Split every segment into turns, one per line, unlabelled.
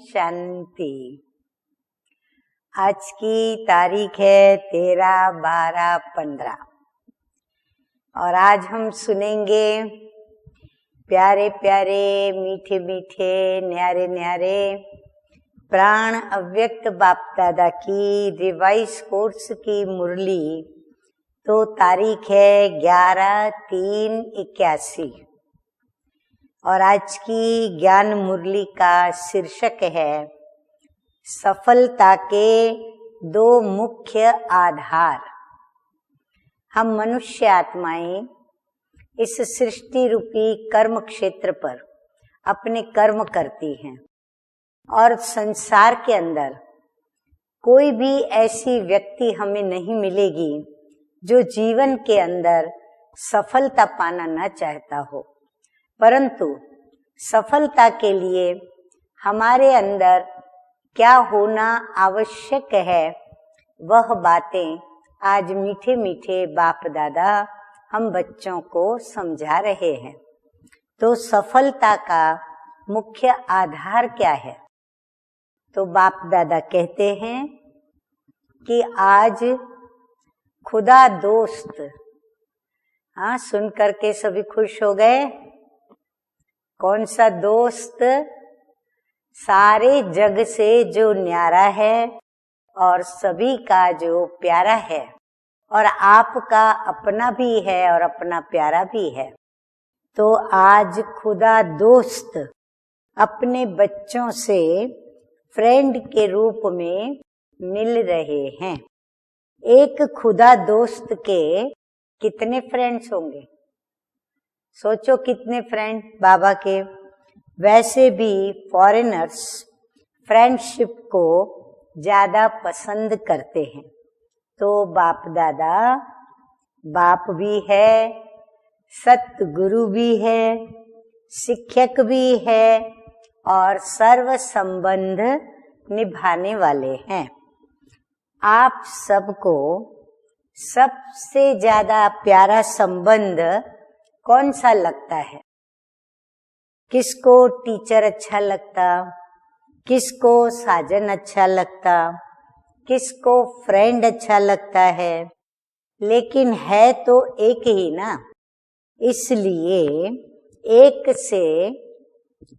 शांति। आज की तारीख है 13/12/15 और आज हम सुनेंगे प्यारे प्यारे मीठे मीठे न्यारे न्यारे प्राण अव्यक्त बाप दादा की रिवाइज कोर्स की मुरली। तो तारीख है 11/3/81 और आज की ज्ञान मुरली का शीर्षक है सफलता के 2 मुख्य आधार। हम मनुष्य आत्माएं इस सृष्टि रूपी कर्म क्षेत्र पर अपने कर्म करती हैं और संसार के अंदर कोई भी ऐसी व्यक्ति हमें नहीं मिलेगी जो जीवन के अंदर सफलता पाना न चाहता हो, परंतु सफलता के लिए हमारे अंदर क्या होना आवश्यक है, वह बातें आज मीठे मीठे बाप दादा हम बच्चों को समझा रहे हैं। तो सफलता का मुख्य आधार क्या है? तो बाप दादा कहते हैं कि आज खुदा दोस्त, हाँ, सुन करके सभी खुश हो गए। कौन सा दोस्त? सारे जग से जो न्यारा है और सभी का जो प्यारा है और आपका अपना भी है और अपना प्यारा भी है। तो आज खुदा दोस्त अपने बच्चों से फ्रेंड के रूप में मिल रहे हैं। एक खुदा दोस्त के कितने फ्रेंड्स होंगे? सोचो कितने फ्रेंड बाबा के। वैसे भी फॉरेनर्स फ्रेंडशिप को ज्यादा पसंद करते हैं। तो बाप दादा बाप भी है, सतगुरु भी है, शिक्षक भी है और सर्व संबंध निभाने वाले हैं। आप सबको सबसे ज्यादा प्यारा संबंध कौन सा लगता है? किसको टीचर अच्छा लगता, किसको साजन अच्छा लगता, किसको फ्रेंड अच्छा लगता है, लेकिन है तो एक ही ना। इसलिए एक से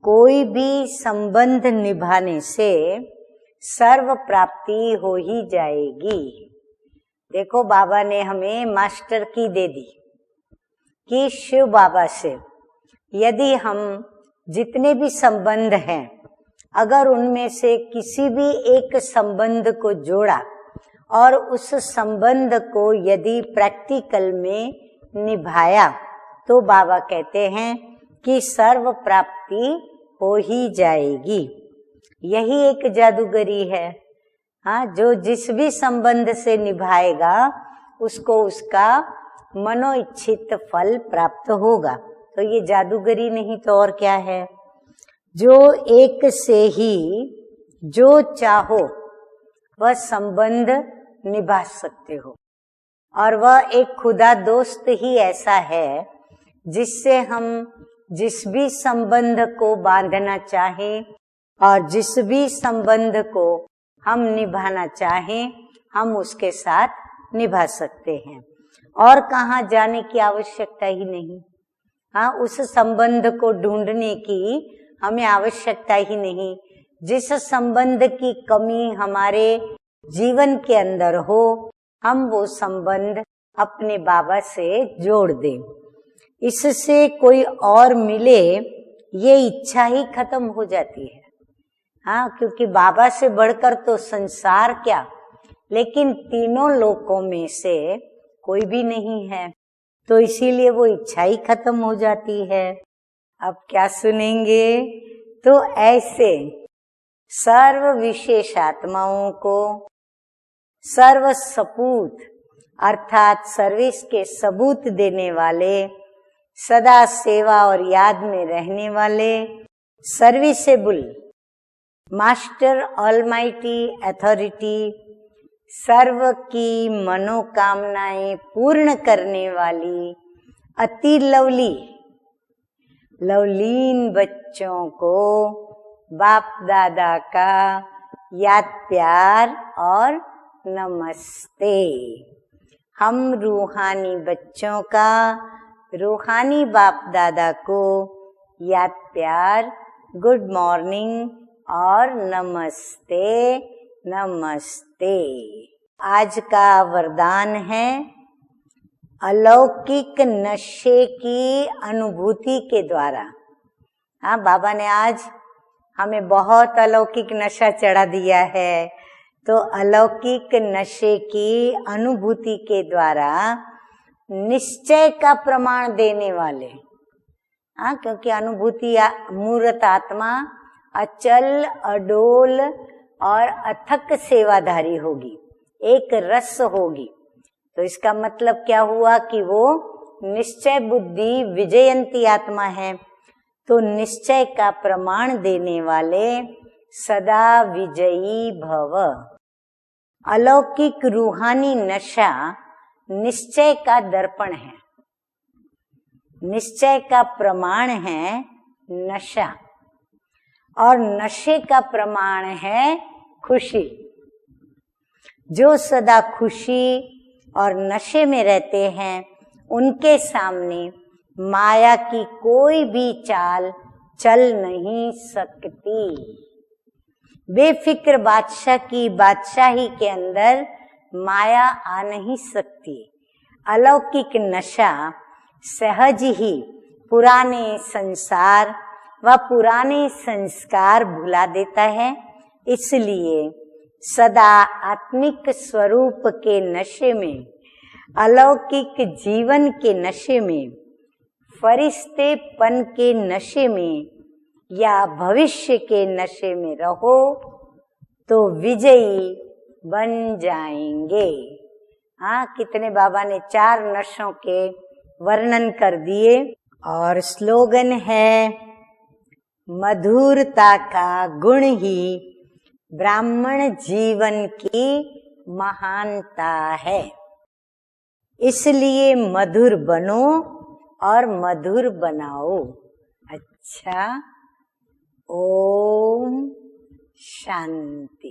कोई भी संबंध निभाने से सर्व प्राप्ति हो ही जाएगी। देखो बाबा ने हमें मास्टर की दे दी कि शिव बाबा से यदि हम जितने भी संबंध हैं, अगर उनमें से किसी भी एक संबंध को जोड़ा और उस संबंध को यदि प्रैक्टिकल में निभाया, तो बाबा कहते हैं कि सर्व प्राप्ति हो ही जाएगी। यही एक जादूगरी है। हाँ, जो जिस भी संबंध से निभाएगा उसको उसका मनोइच्छित फल प्राप्त होगा। तो ये जादूगरी नहीं तो और क्या है। जो एक से ही जो चाहो वह संबंध निभा सकते हो और वह एक खुदा दोस्त ही ऐसा है जिससे हम जिस भी संबंध को बांधना चाहें और जिस भी संबंध को हम निभाना चाहें, हम उसके साथ निभा सकते हैं और कहाँ जाने की आवश्यकता ही नहीं। हाँ, उस संबंध को ढूंढने की हमें आवश्यकता ही नहीं। जिस संबंध की कमी हमारे जीवन के अंदर हो, हम वो संबंध अपने बाबा से जोड़ दें। इससे कोई और मिले ये इच्छा ही खत्म हो जाती है। हाँ, क्योंकि बाबा से बढ़कर तो संसार क्या, लेकिन तीनों लोकों में से कोई भी नहीं है, तो इसीलिए वो इच्छा ही खत्म हो जाती है। अब क्या सुनेंगे? तो ऐसे सर्व विशेष आत्माओं को सर्व सपूत अर्थात सर्विस के सबूत देने वाले, सदा सेवा और याद में रहने वाले, सर्विसेबल मास्टर ऑलमाइटी अथॉरिटी, सर्व की मनोकामनाएं पूर्ण करने वाली अति लवलीन बच्चों को बाप दादा का याद प्यार और नमस्ते। हम रूहानी बच्चों का रूहानी बाप दादा को याद प्यार, गुड मॉर्निंग और नमस्ते नमस्ते। आज का वरदान है अलौकिक नशे की अनुभूति के द्वारा। हाँ, बाबा ने आज हमें बहुत अलौकिक नशा चढ़ा दिया है, तो अलौकिक नशे की अनुभूति के द्वारा निश्चय का प्रमाण देने वाले। हाँ, क्योंकि अनुभूति मूर्त आत्मा अचल अडोल और अथक सेवाधारी होगी, एक रस होगी। तो इसका मतलब क्या हुआ कि वो निश्चय बुद्धि विजयंती आत्मा है। तो निश्चय का प्रमाण देने वाले सदा विजयी भव। अलौकिक रूहानी नशा निश्चय का दर्पण है, निश्चय का प्रमाण है नशा, और नशे का प्रमाण है खुशी। जो सदा खुशी और नशे में रहते हैं उनके सामने माया की कोई भी चाल चल नहीं सकती। बेफिक्र बादशाह की बादशाही के अंदर माया आ नहीं सकती। अलौकिक नशा सहज ही पुराने संसार व पुराने संस्कार भुला देता है। इसलिए सदा आत्मिक स्वरूप के नशे में, अलौकिक जीवन के नशे में, फरिश्तेपन के नशे में या भविष्य के नशे में रहो तो विजयी बन जाएंगे। हाँ, कितने बाबा ने 4 नशों के वर्णन कर दिए। और स्लोगन है मधुरता का गुण ही ब्राह्मण जीवन की महानता है। इसलिए मधुर बनो और मधुर बनाओ। अच्छा, ओम शांति।